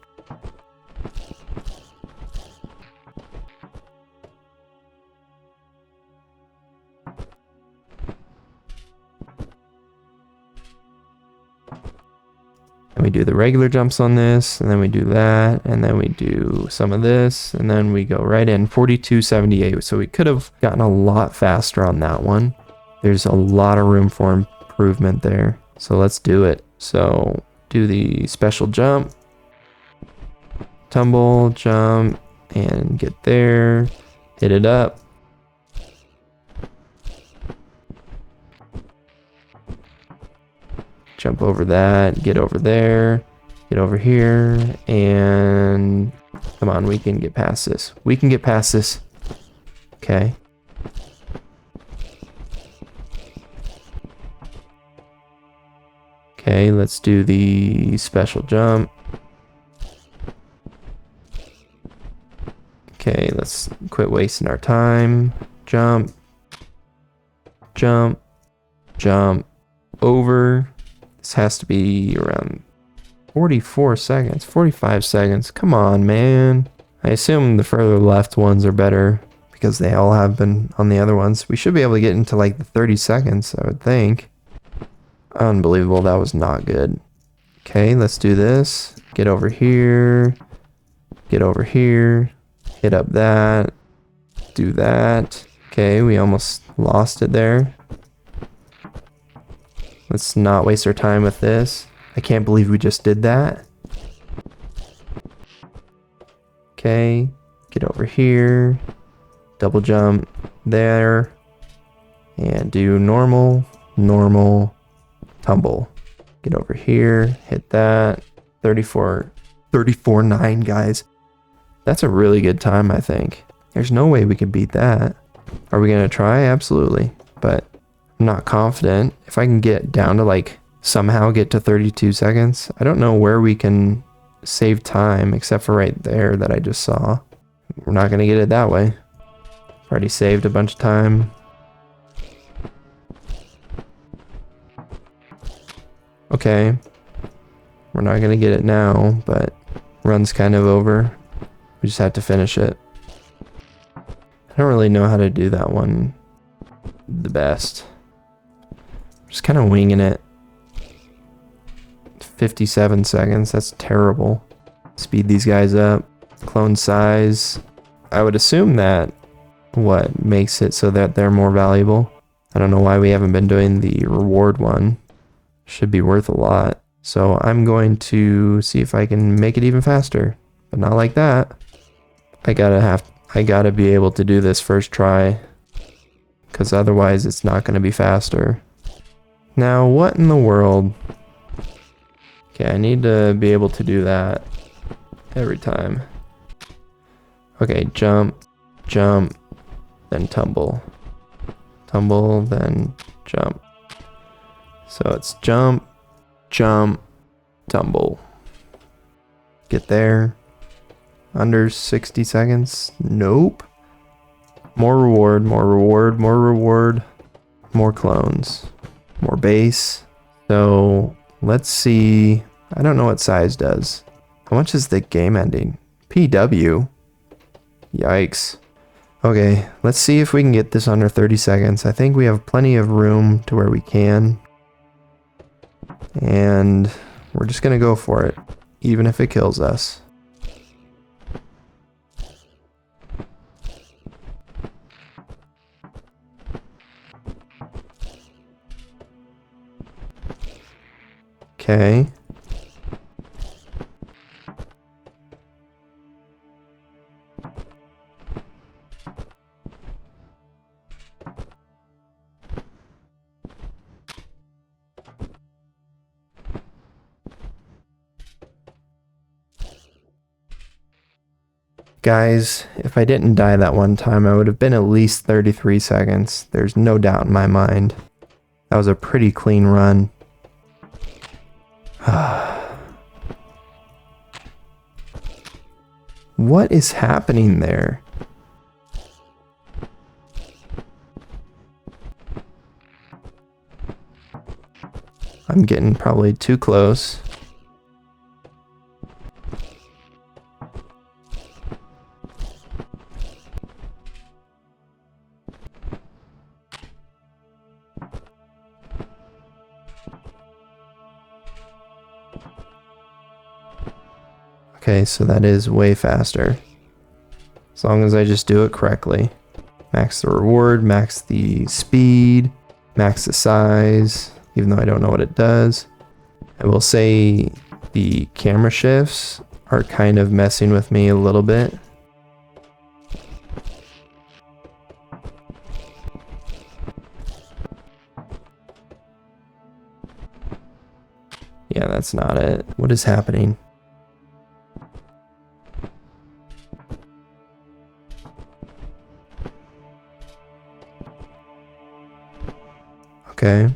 And we do the regular jumps on this, and then we do that, and then we do some of this, and then we go right in 42.78. So we could have gotten a lot faster on that one. There's a lot of room for improvement there. So let's do it. So do the special jump, tumble, jump, and get there, hit it up. Jump over that, get over there, get over here, and come on, we can get past this. We can get past this. Okay. Okay, let's do the special jump. Okay, let's quit wasting our time. Jump, jump, jump, over. This has to be around 44 seconds, 45 seconds. Come on, man. I assume the further left ones are better because they all have been on the other ones. We should be able to get into like the 30 seconds, I would think. Unbelievable, that was not good. Okay, let's do this. Get over here. Get over here. Hit up that. Do that. Okay, we almost lost it there. Let's not waste our time with this. I can't believe we just did that. Okay, get over here. Double jump there. And do normal, normal, tumble. Get over here, hit that. 34.9, guys. That's a really good time, I think. There's no way we can beat that. Are we going to try? Absolutely. But I'm not confident. If I can get down to like somehow get to 32 seconds, I don't know where we can save time except for right there that I just saw. We're not going to get it that way. Already saved a bunch of time. Okay. We're not going to get it now, but run's kind of over. We just have to finish it. I don't really know how to do that one the best. Just kind of winging it. 57 seconds, that's terrible. Speed these guys up. Clone size. I would assume that what makes it so that they're more valuable. I don't know why we haven't been doing the reward one. Should be worth a lot. So I'm going to see if I can make it even faster, but not like that. I gotta be able to do this first try, because otherwise it's not going to be faster. Now, what in the world? Okay, I need to be able to do that every time. Okay, jump, jump, then tumble. Tumble, then jump. So it's jump, jump, tumble. Get there. Under 60 seconds? Nope. More reward, more reward, more reward. More clones. More base. So let's see. I don't know what size does. How much is the game ending? PW? Yikes. Okay, let's see if we can get this under 30 seconds. I think we have plenty of room to where we can. And we're just gonna go for it, even if it kills us. Okay. Guys, if I didn't die that one time, I would have been at least 33 seconds. There's no doubt in my mind. That was a pretty clean run. What is happening there? I'm getting probably too close. Okay, so that is way faster. As long as I just do it correctly. Max the reward, max the speed, max the size, even though I don't know what it does. I will say the camera shifts are kind of messing with me a little bit. Yeah, that's not it. What is happening? Okay.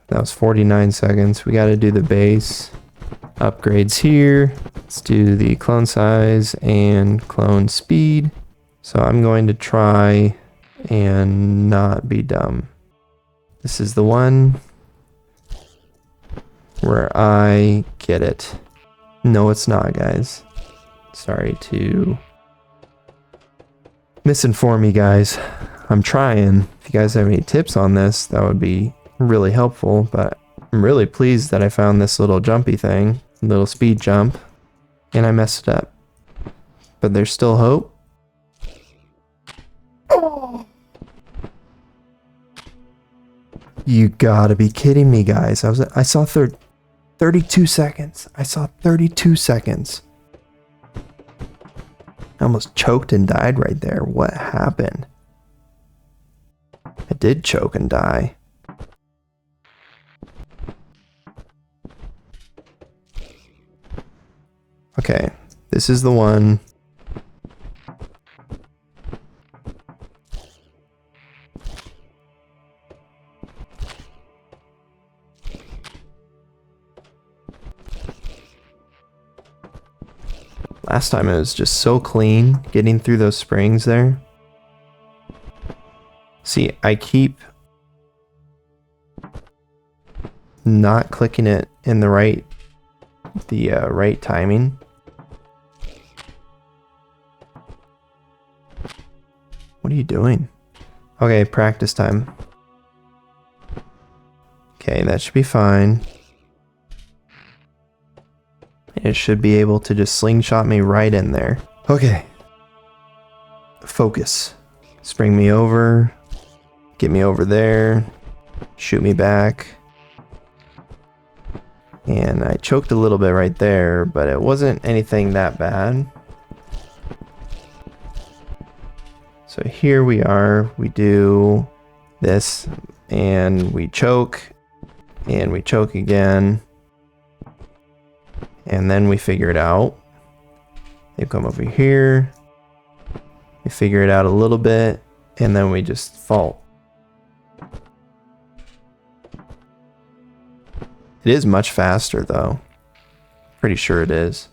That was 49 seconds. We got to do the base upgrades here. Let's do the clone size and clone speed. So I'm going to try and not be dumb. This is the one where I get it. No, it's not, guys. Sorry to misinform you guys. I'm trying. If you guys have any tips on this, that would be really helpful, but I'm really pleased that I found this little jumpy thing, little speed jump, and I messed it up. But there's still hope. Oh. You gotta be kidding me, guys. I saw 32 seconds. I saw 32 seconds. I almost choked and died right there. What happened? I did choke and die. Okay, this is the one. Last time it was just so clean getting through those springs there. See, I keep not clicking it in the right timing. What are you doing? Okay, practice time. Okay, that should be fine. It should be able to just slingshot me right in there. Okay. Focus. Spring me over. Get me over there. Shoot me back. And I choked a little bit right there, but it wasn't anything that bad. So here we are. We do this, and we choke again. And then we figure it out. They come over here. We figure it out a little bit, and then we just fall. It is much faster though. Pretty sure it is.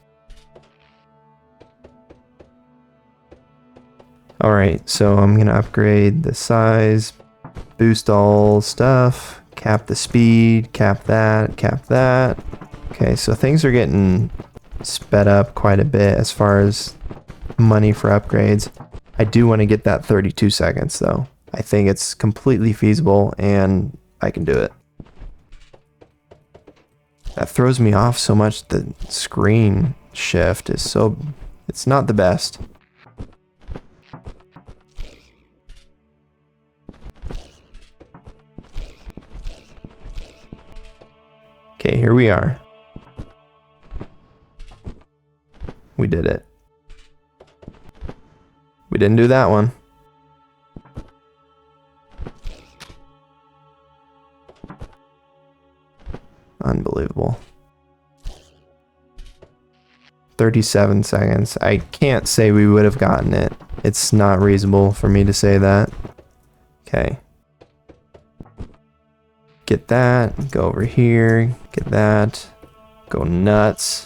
Alright, so I'm gonna upgrade the size, boost all stuff, cap the speed, cap that, cap that. Okay, so things are getting sped up quite a bit as far as money for upgrades. I do want to get that 32 seconds though. I think it's completely feasible and I can do it. That throws me off so much. The screen shift is it's not the best. Okay, here we are. We did it. We didn't do that one. Unbelievable. 37 seconds. I can't say we would have gotten it. It's not reasonable for me to say that. Okay. Get that. Go over here. Get that. Go nuts.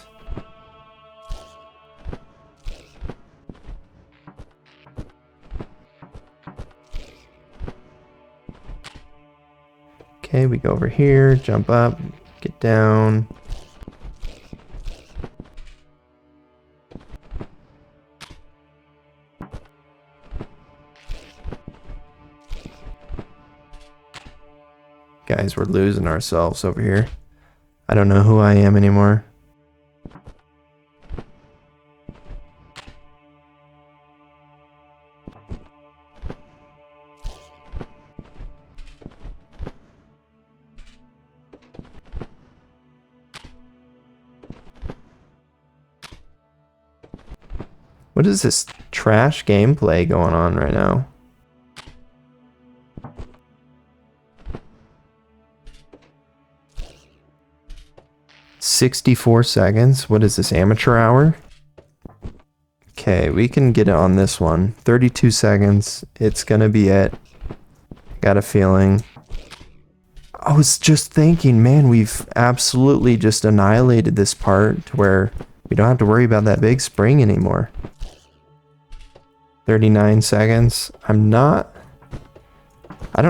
Okay, we go over here, jump up, get down. Guys, we're losing ourselves over here. I don't know who I am anymore. What is this trash gameplay going on right now? $64 seconds? What is this, amateur hour? Okay, we can get it on this one. 32 seconds. It's gonna be it. Got a feeling. I was just thinking, man, we've absolutely just annihilated this part to where we don't have to worry about that big spring anymore. 39 seconds. I don't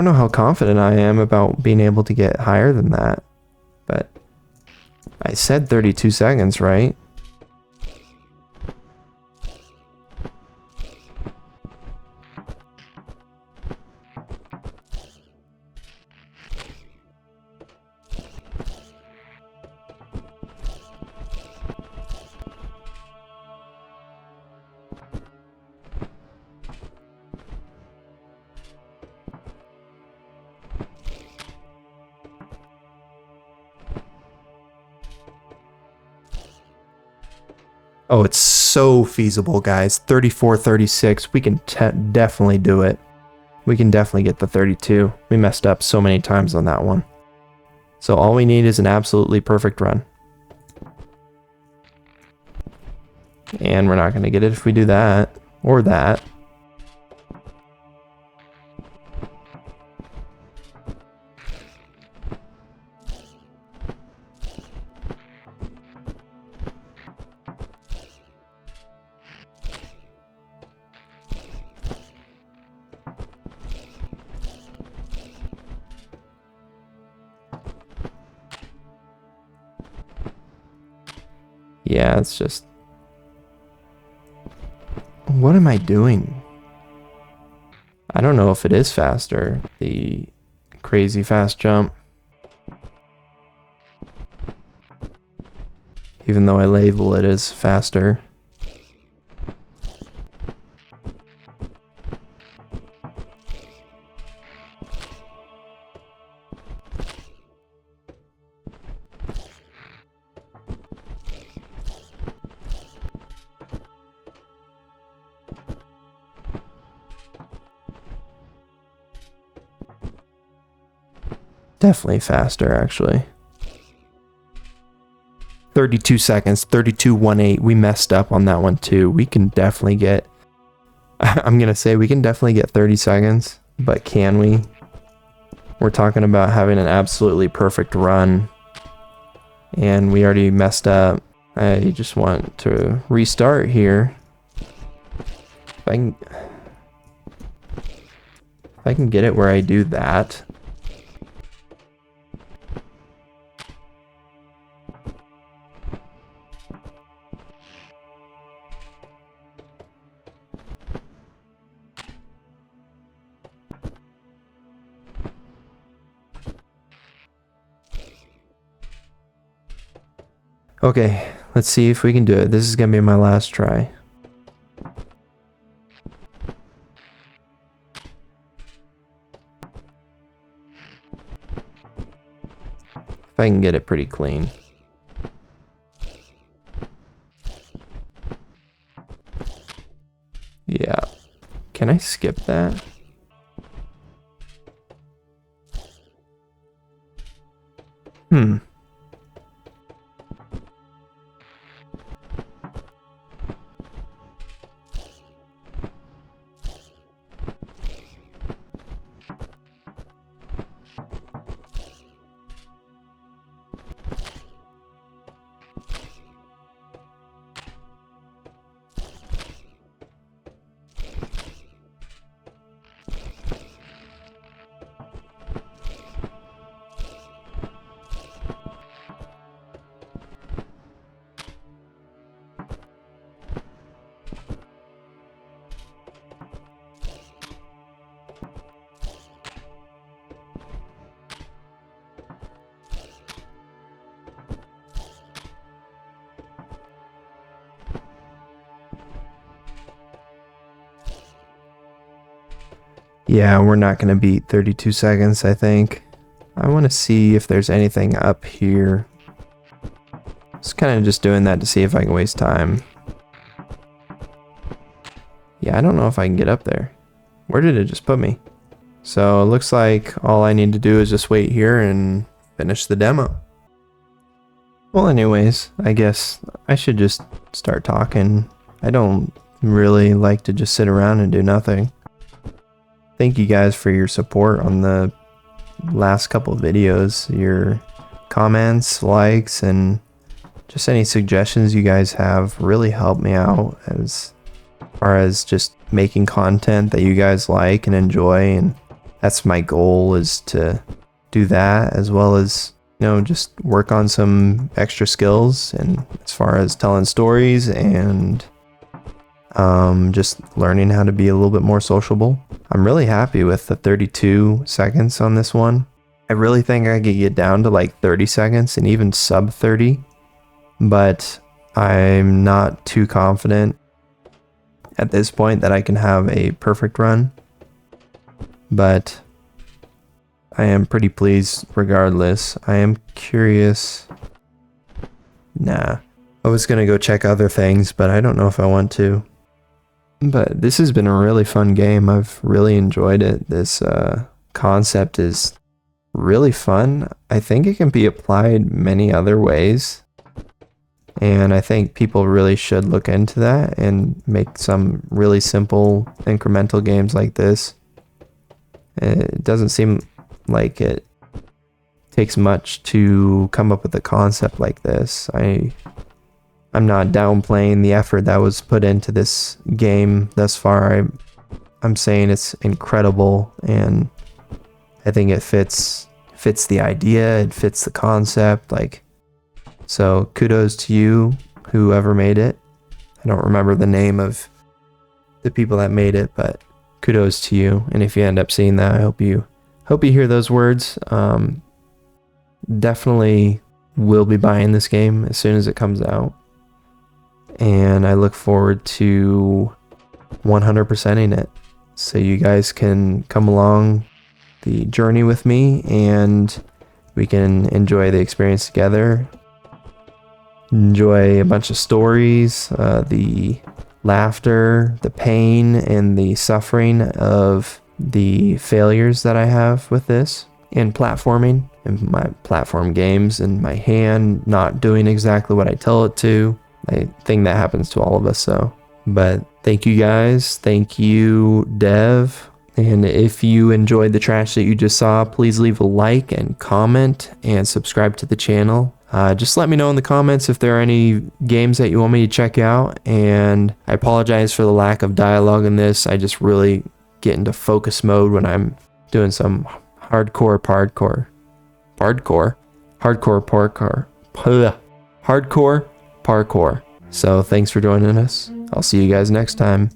know how confident I am about being able to get higher than that, but I said 32 seconds, right? Oh, it's so feasible, guys. 34, 36. We can definitely do it. We can definitely get the 32. We messed up so many times on that one. So all we need is an absolutely perfect run. And we're not going to get it if we do that. Or that. Yeah, it's just... What am I doing? I don't know if it is faster. The crazy fast jump. Even though I label it as faster. Definitely faster, actually. 32 seconds, 32.18. We messed up on that one too. We can definitely get... I'm going to say we can definitely get 30 seconds, but can we? We're talking about having an absolutely perfect run, and we already messed up. I just want to restart here. If I can get it where I do that... Okay, let's see if we can do it. This is gonna be my last try. If I can get it pretty clean. Yeah. Can I skip that? Hmm. Yeah, we're not going to beat 32 seconds, I think. I want to see if there's anything up here. Just kind of just doing that to see if I can waste time. Yeah, I don't know if I can get up there. Where did it just put me? So it looks like all I need to do is just wait here and finish the demo. Well, anyways, I guess I should just start talking. I don't really like to just sit around and do nothing. Thank you guys for your support on the last couple of videos. Your comments, likes, and just any suggestions you guys have really help me out as far as just making content that you guys like and enjoy. And that's my goal, is to do that, as well as, you know, just work on some extra skills and as far as telling stories and just learning how to be a little bit more sociable. I'm really happy with the 32 seconds on this one. I really think I could get down to like 30 seconds and even sub 30, but I'm not too confident at this point that I can have a perfect run. But I am pretty pleased regardless. I am curious. Nah, I was gonna go check other things, but I don't know if I want to. But this has been a really fun game. I've really enjoyed it. This concept is really fun. I think it can be applied many other ways. And I think people really should look into that and make some really simple incremental games like this. It doesn't seem like it takes much to come up with a concept like this. I'm not downplaying the effort that was put into this game thus far. I'm saying it's incredible, and I think it fits the idea, it fits the concept. Like, so kudos to you, whoever made it. I don't remember the name of the people that made it, but kudos to you. And if you end up seeing that, I hope you hear those words. Definitely will be buying this game as soon as it comes out, and I look forward to 100%ing it, so you guys can come along the journey with me and we can enjoy the experience together, enjoy a bunch of stories, the laughter, the pain, and the suffering of the failures that I have with this in platforming, in my platform games, and my hand not doing exactly what I tell it to. I think that happens to all of us. So, but thank you guys. Thank you, Dev. And if you enjoyed the trash that you just saw, please leave a like and comment and subscribe to the channel. Just let me know in the comments if there are any games that you want me to check out. And I apologize for the lack of dialogue in this. I just really get into focus mode when I'm doing some hardcore parkour. So thanks for joining us. I'll see you guys next time.